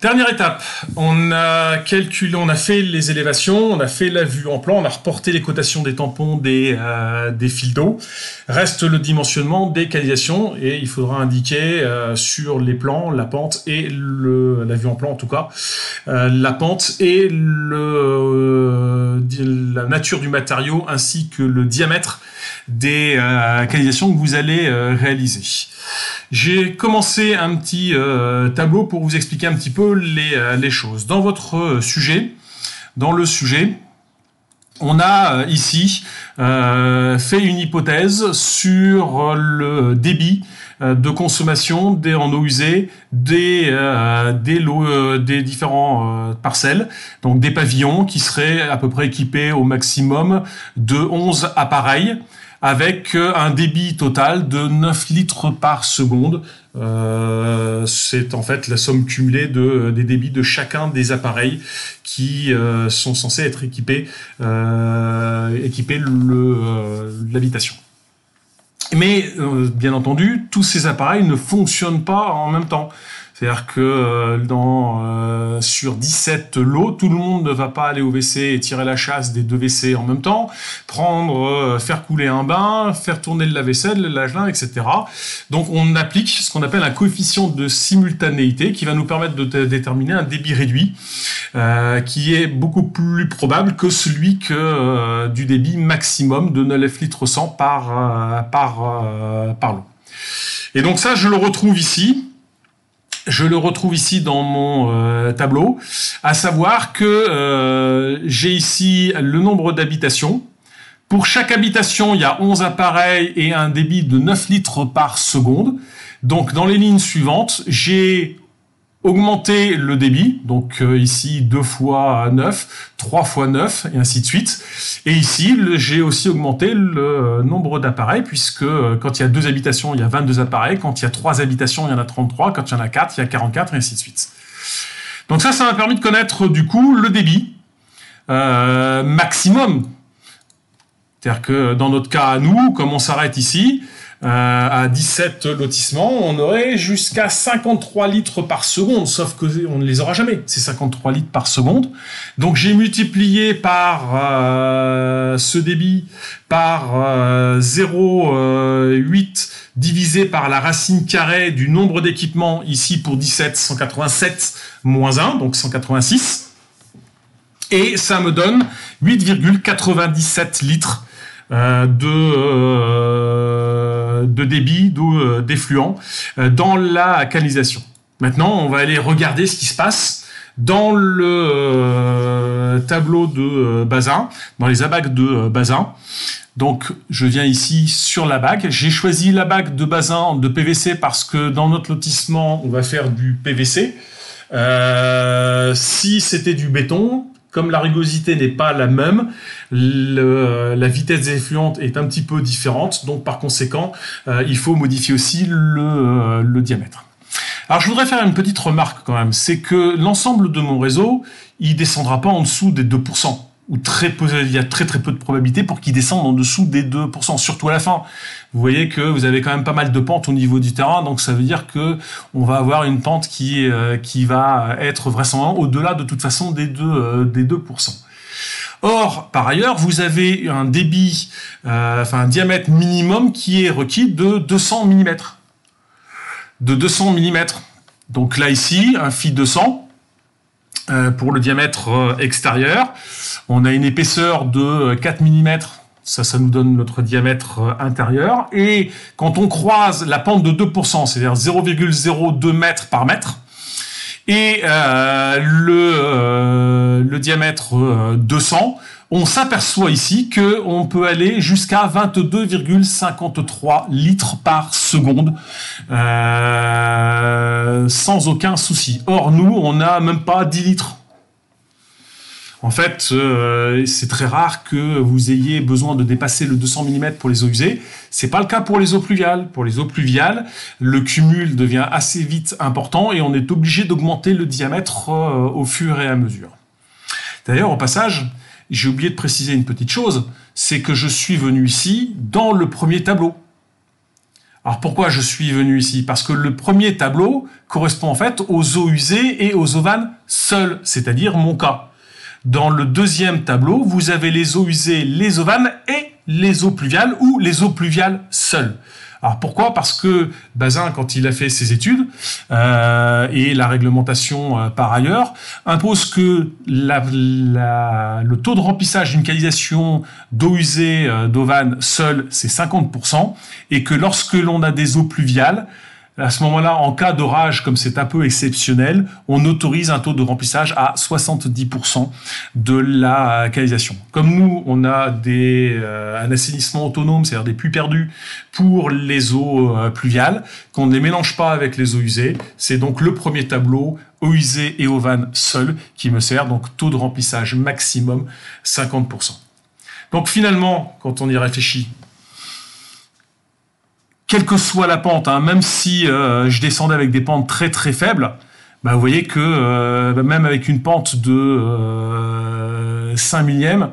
Dernière étape, on a calculé, on a fait les élévations, on a fait la vue en plan, on a reporté les cotations des tampons des fils d'eau. Reste le dimensionnement des canalisations et il faudra indiquer sur les plans la pente et la vue en plan en tout cas, la pente et la nature du matériau ainsi que le diamètre des canalisations que vous allez réaliser. J'ai commencé un petit tableau pour vous expliquer un petit peu les choses. Dans votre sujet, dans le sujet, on a ici fait une hypothèse sur le débit de consommation en eau usée des différents parcelles, donc des pavillons qui seraient à peu près équipés au maximum de 11 appareils, avec un débit total de 9 litres par seconde. C'est en fait la somme cumulée des débits de chacun des appareils qui sont censés être équiper l'habitation. Mais bien entendu, tous ces appareils ne fonctionnent pas en même temps. C'est-à-dire que sur 17 lots, tout le monde ne va pas aller au WC et tirer la chasse des 2 WC en même temps, faire couler un bain, faire tourner le lave-vaisselle, le lave-linge, etc. Donc on applique ce qu'on appelle un coefficient de simultanéité qui va nous permettre de déterminer un débit réduit qui est beaucoup plus probable que celui du débit maximum de 9 litres 100 par lot. Et donc ça, je le retrouve ici. Dans mon tableau, à savoir que j'ai ici le nombre d'habitations. Pour chaque habitation, il y a 11 appareils et un débit de 9 litres par seconde. Donc, dans les lignes suivantes, j'ai augmenté le débit, donc ici 2 fois 9, 3 fois 9, et ainsi de suite. Et ici, j'ai aussi augmenté le nombre d'appareils, puisque quand il y a 2 habitations, il y a 22 appareils, quand il y a 3 habitations, il y en a 33, quand il y en a 4, il y a 44, et ainsi de suite. Donc ça m'a permis de connaître du coup le débit maximum. C'est-à-dire que dans notre cas à nous, comme on s'arrête ici, à 17 lotissements, on aurait jusqu'à 53 litres par seconde, sauf qu'on ne les aura jamais, ces 53 litres par seconde. Donc j'ai multiplié par ce débit par 0,8 divisé par la racine carrée du nombre d'équipements, ici pour 17, 187 moins 1, donc 186. Et ça me donne 8,97 litres de débit d'eau d'effluent dans la canalisation. Maintenant, on va aller regarder ce qui se passe dans le tableau de bassin, dans les abacs de bassin. Donc, je viens ici sur la bac. J'ai choisi la bac de bassin de PVC parce que dans notre lotissement, on va faire du PVC. Si c'était du béton, comme la rugosité n'est pas la même, la vitesse des effluentes est un petit peu différente, donc par conséquent, il faut modifier aussi le diamètre. Alors je voudrais faire une petite remarque quand même, c'est que l'ensemble de mon réseau, il descendra pas en dessous des 2%. Ou il y a très peu de probabilité pour qu'il descende en dessous des 2%, surtout à la fin. Vous voyez que vous avez quand même pas mal de pentes au niveau du terrain, donc ça veut dire que on va avoir une pente qui va être vraisemblablement au-delà de toute façon des 2%. Or, par ailleurs, vous avez un débit, un diamètre minimum qui est requis de 200 mm. De 200 mm. Donc là, ici, un fil 200 pour le diamètre extérieur. On a une épaisseur de 4 mm, ça nous donne notre diamètre intérieur. Et quand on croise la pente de 2%, c'est-à-dire 0,02 mètres par mètre, et le diamètre 200, on s'aperçoit ici qu'on peut aller jusqu'à 22,53 litres par seconde sans aucun souci. Or, nous, on n'a même pas 10 litres. En fait, c'est très rare que vous ayez besoin de dépasser le 200 mm pour les eaux usées. C'est pas le cas pour les eaux pluviales. Pour les eaux pluviales, le cumul devient assez vite important et on est obligé d'augmenter le diamètre au fur et à mesure. D'ailleurs, au passage, j'ai oublié de préciser une petite chose, c'est que je suis venu ici dans le premier tableau. Alors pourquoi je suis venu ici? Parce que le premier tableau correspond en fait aux eaux usées et aux eaux vannes seules, c'est-à-dire mon cas. Dans le deuxième tableau, vous avez les eaux usées, les eaux vannes et les eaux pluviales ou les eaux pluviales seules. Alors pourquoi? Parce que Bazin, quand il a fait ses études, et la réglementation par ailleurs, impose que le taux de remplissage d'une canalisation d'eau usée, d'eau vanne seule, c'est 50%, et que lorsque l'on a des eaux pluviales, à ce moment-là, en cas d'orage, comme c'est un peu exceptionnel, on autorise un taux de remplissage à 70% de la canalisation. Comme nous, on a un assainissement autonome, c'est-à-dire des puits perdus pour les eaux pluviales, qu'on ne les mélange pas avec les eaux usées. C'est donc le premier tableau, eaux usées et eaux vannes seules, qui me sert. Donc taux de remplissage maximum 50%. Donc finalement, quand on y réfléchit, quelle que soit la pente, hein, même si je descendais avec des pentes très très faibles, bah, vous voyez que même avec une pente de 5 millièmes,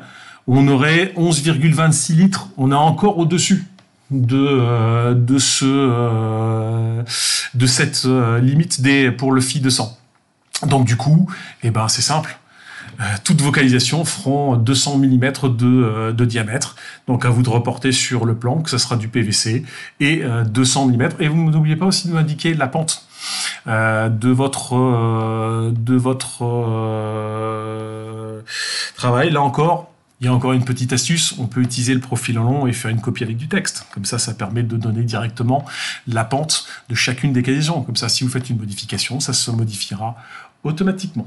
on aurait 11,26 litres. On est encore au-dessus de cette limite pour le Phi 200. Donc du coup, eh ben, c'est simple. Toutes vos canalisations feront 200 mm de diamètre. Donc à vous de reporter sur le plan que ça sera du PVC et 200 mm. Et vous n'oubliez pas aussi de m'indiquer la pente de votre travail. Là encore, il y a encore une petite astuce. On peut utiliser le profil en long et faire une copie avec du texte. Comme ça permet de donner directement la pente de chacune des canalisations. Comme ça, si vous faites une modification, ça se modifiera automatiquement.